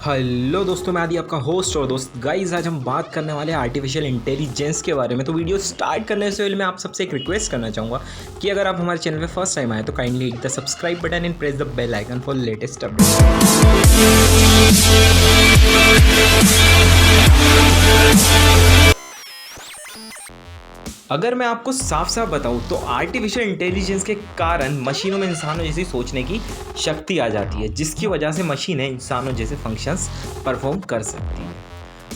Hello दोस्तों, मैं आदि आपका होस्ट और दोस्त। गाइस, आज हम बात करने वाले हैं आर्टिफिशियल इंटेलिजेंस के बारे में। तो वीडियो स्टार्ट करने से पहले मैं आप सबसे एक रिक्वेस्ट करना चाहूँगा कि अगर आप हमारे चैनल पे फर्स्ट टाइम आए तो kindly hit the subscribe button and press the bell icon for latest update. अगर मैं आपको साफ साफ बताऊं तो आर्टिफिशियल इंटेलिजेंस के कारण मशीनों में इंसानों जैसी सोचने की शक्ति आ जाती है, जिसकी वजह से मशीनें इंसानों जैसे फंक्शंस परफॉर्म कर सकती हैं।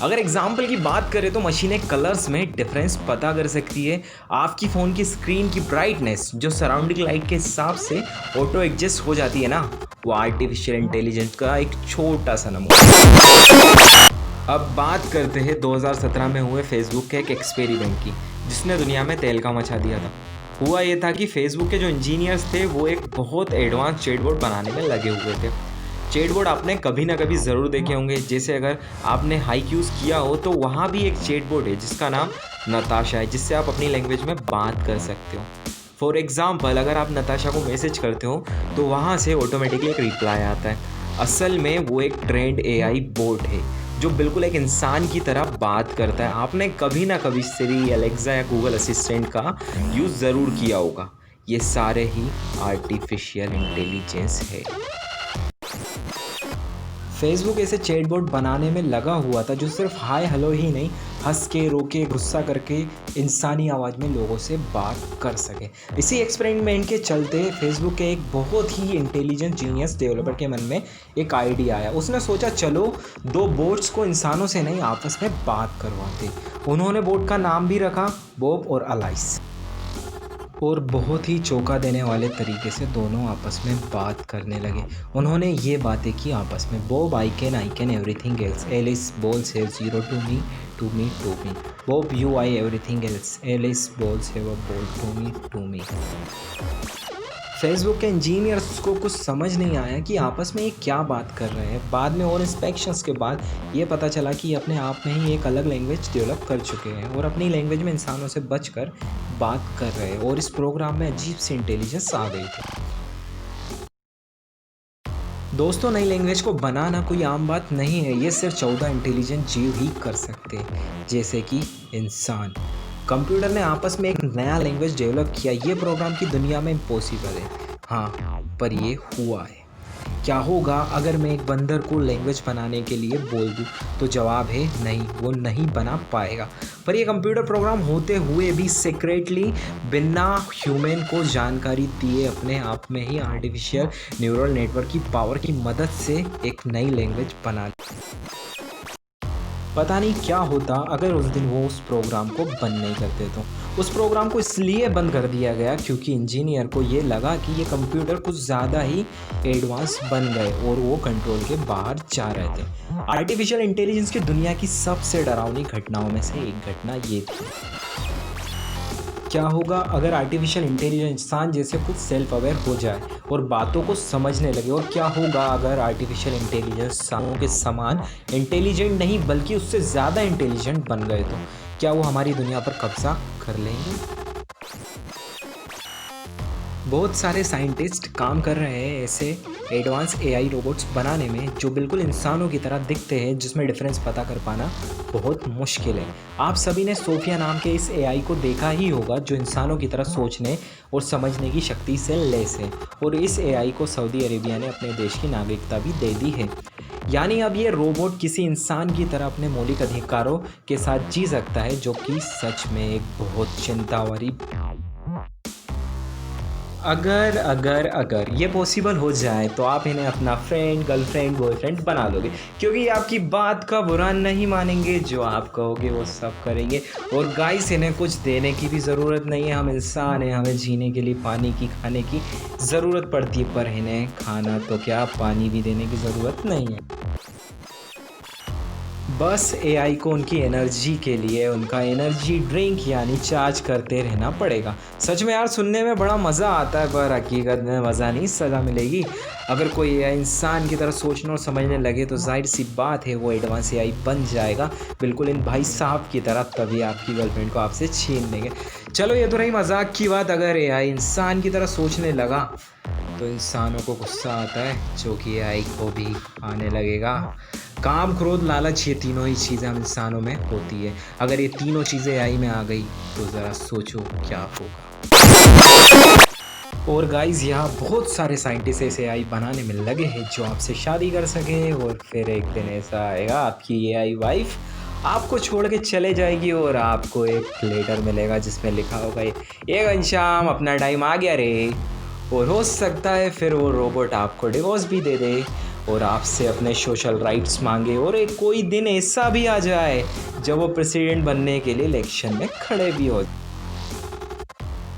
अगर एग्जाम्पल की बात करें तो मशीनें कलर्स में डिफरेंस पता कर सकती है। आपकी फ़ोन की स्क्रीन की ब्राइटनेस जो सराउंडिंग लाइट के हिसाब से ऑटो एडजस्ट हो जाती है ना, वो आर्टिफिशियल इंटेलिजेंस का एक छोटा सा नमूना। अब बात करते हैं 2017 में हुए फेसबुक के एक एक्सपेरिमेंट की, जिसने दुनिया में तहलका मचा दिया था। हुआ ये था कि फेसबुक के जो इंजीनियर्स थे वो एक बहुत एडवांस चैटबॉट बनाने में लगे हुए थे। चैटबॉट आपने कभी ना कभी ज़रूर देखे होंगे। जैसे अगर आपने हाइक यूज़ किया हो तो वहाँ भी एक चैटबॉट है जिसका नाम नताशा है, जिससे आप अपनी लैंग्वेज में बात कर सकते हो। फॉर एग्ज़ाम्पल, अगर आप नताशा को मैसेज करते हो तो वहाँ से ऑटोमेटिकली एक रिप्लाई आता है। असल में वो एक ट्रेंड एआई बोट है जो बिल्कुल एक इंसान की तरह बात करता है। आपने कभी ना कभी सिरी, एलेक्सा या गूगल असिस्टेंट का यूज़ ज़रूर किया होगा। ये सारे ही आर्टिफिशियल इंटेलिजेंस है। फेसबुक ऐसे चैटबॉट बनाने में लगा हुआ था जो सिर्फ हाय हेलो ही नहीं, हंस के, रो के, गुस्सा करके इंसानी आवाज़ में लोगों से बात कर सके। इसी एक्सपेरिमेंट के चलते फेसबुक के एक बहुत ही इंटेलिजेंट जीनियस डेवलपर के मन में एक आइडिया आया। उसने सोचा चलो दो बोट्स को इंसानों से नहीं आपस में बात करवाते। उन्होंने बोट का नाम भी रखा बॉब और अलाइस। और बहुत ही चौंका देने वाले तरीके से दोनों आपस में बात करने लगे। उन्होंने ये बातें की आपस में, Bob I can everything else, Alice balls have zero to me to me to me, Bob you I everything else, Alice balls have a ball to me to me. Facebook के इंजीनियर्स को कुछ समझ नहीं आया कि आपस में ये क्या बात कर रहे हैं। बाद में और इंस्पेक्शंस के बाद ये पता चला कि अपने आप में ही एक अलग लैंग्वेज डेवलप कर चुके हैं और अपनी लैंग्वेज में इंसानों से बचकर बात कर रहे हैं। और इस प्रोग्राम में अजीब सी इंटेलिजेंस आ गई थी। दोस्तों, नई लैंग्वेज को बनाना कोई आम बात नहीं है। ये सिर्फ 14 इंटेलिजेंट जीव ही कर सकते हैं, जैसे कि इंसान। कंप्यूटर ने आपस में एक नया लैंग्वेज डेवलप किया। ये प्रोग्राम की दुनिया में इम्पॉसिबल है, हाँ, पर ये हुआ है। क्या होगा अगर मैं एक बंदर को लैंग्वेज बनाने के लिए बोल दूं? तो जवाब है नहीं, वो नहीं बना पाएगा। पर ये कंप्यूटर प्रोग्राम होते हुए भी सीक्रेटली, बिना ह्यूमन को जानकारी दिए, अपने आप में ही आर्टिफिशियल न्यूरल नेटवर्क की पावर की मदद से एक नई लैंग्वेज बना ली। पता नहीं क्या होता अगर उस दिन वो उस प्रोग्राम को बंद नहीं करते। तो उस प्रोग्राम को इसलिए बंद कर दिया गया क्योंकि इंजीनियर को ये लगा कि ये कंप्यूटर कुछ ज़्यादा ही एडवांस बन गए और वो कंट्रोल के बाहर जा रहे थे। आर्टिफिशियल इंटेलिजेंस की दुनिया की सबसे डरावनी घटनाओं में से एक घटना ये थी। क्या होगा अगर आर्टिफिशियल इंटेलिजेंस इंसान जैसे खुद सेल्फ अवेयर हो जाए और बातों को समझने लगे? और क्या होगा अगर आर्टिफिशियल इंटेलिजेंस इंसानों के समान इंटेलिजेंट नहीं बल्कि उससे ज़्यादा इंटेलिजेंट बन गए? तो क्या वो हमारी दुनिया पर कब्जा कर लेंगे? बहुत सारे साइंटिस्ट काम कर रहे हैं ऐसे एडवांस एआई रोबोट्स बनाने में जो बिल्कुल इंसानों की तरह दिखते हैं, जिसमें डिफरेंस पता कर पाना बहुत मुश्किल है। आप सभी ने सोफिया नाम के इस एआई को देखा ही होगा जो इंसानों की तरह सोचने और समझने की शक्ति से लैस है। और इस एआई को सऊदी अरेबिया ने अपने देश की नागरिकता भी दे दी है। यानी अब ये रोबोट किसी इंसान की तरह अपने मौलिक अधिकारों के साथ जी सकता है, जो कि सच में एक बहुत चिंता वाली। अगर ये पॉसिबल हो जाए तो आप इन्हें अपना फ्रेंड, गर्लफ्रेंड, बॉयफ्रेंड बना लोगे, क्योंकि आपकी बात का बुरा नहीं मानेंगे। जो आप कहोगे वो सब करेंगे। और गाइस, इन्हें कुछ देने की भी ज़रूरत नहीं है। हम इंसान हैं, हमें जीने के लिए पानी की, खाने की ज़रूरत पड़ती है, पर इन्हें खाना तो क्या, पानी भी देने की ज़रूरत नहीं है। बस एआई को उनकी एनर्जी के लिए उनका एनर्जी ड्रिंक यानी चार्ज करते रहना पड़ेगा। सच में यार, सुनने में बड़ा मज़ा आता है, पर हकीकत में मज़ा नहीं, सज़ा मिलेगी। अगर कोई एआई इंसान की तरह सोचने और समझने लगे तो जाहिर सी बात है वो एडवांस एआई बन जाएगा, बिल्कुल इन भाई साहब की तरह। तभी आपकी गर्लफ्रेंड को आपसे छीन लेंगे। चलो, ये तो रही मजाक की बात। अगर एआई इंसान की तरह सोचने लगा तो इंसानों को गुस्सा आता है, जो कि एआई को भी आने लगेगा। काम, क्रोध, लालच, ये तीनों ही चीज़ें हम इंसानों में होती है। अगर ये तीनों चीज़ें एआई में आ गई तो ज़रा सोचो क्या होगा। और गाइज़ यहाँ बहुत सारे साइंटिस्ट ऐसे एआई बनाने में लगे हैं जो आपसे शादी कर सकें, और फिर एक दिन ऐसा आएगा आपकी एआई वाइफ़ आपको छोड़ के चले जाएगी और आपको एक लेटर मिलेगा जिसमें लिखा होगा, "ये घनश्याम अपना टाइम आ गया रे।" और हो सकता है फिर वो रोबोट आपको डिवोर्स भी दे दे और आपसे अपने सोशल राइट्स मांगे, और एक कोई दिन ऐसा भी आ जाए जब वो प्रेसिडेंट बनने के लिए इलेक्शन में खड़े भी हो।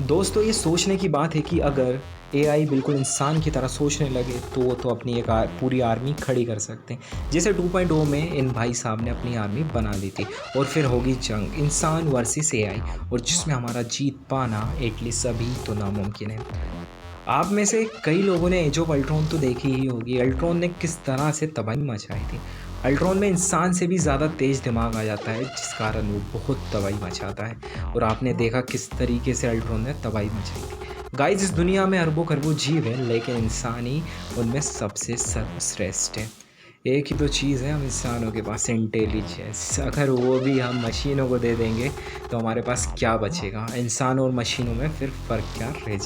दोस्तों, ये सोचने की बात है कि अगर एआई बिल्कुल इंसान की तरह सोचने लगे तो वो तो अपनी एक पूरी आर्मी खड़ी कर सकते हैं। जैसे 2.0 में इन भाई साहब ने अपनी आर्मी बना ली थी, और फिर होगी जंग इंसान वर्सेस एआई, और जिसमें हमारा जीत पाना एटलीस्ट अभी तो नामुमकिन है। आप में से कई लोगों ने एज ऑफ अल्ट्रॉन तो देखी ही होगी। अल्ट्रॉन ने किस तरह से तबाही मचाई थी। अल्ट्रॉन में इंसान से भी ज़्यादा तेज़ दिमाग आ जाता है, जिस कारण वो बहुत तबाही मचाता है, और आपने देखा किस तरीके से अल्ट्रॉन ने तबाही मचाई थी। गाइस, इस दुनिया में अरबों खरबों जीव हैं, लेकिन इंसान ही उनमें सबसे सर्वश्रेष्ठ है। एक ही तो चीज़ है हम इंसानों के पास, इंटेलिजेंस। अगर वो भी हम मशीनों को दे देंगे तो हमारे पास क्या बचेगा? इंसान और मशीनों में फिर फ़र्क क्या रह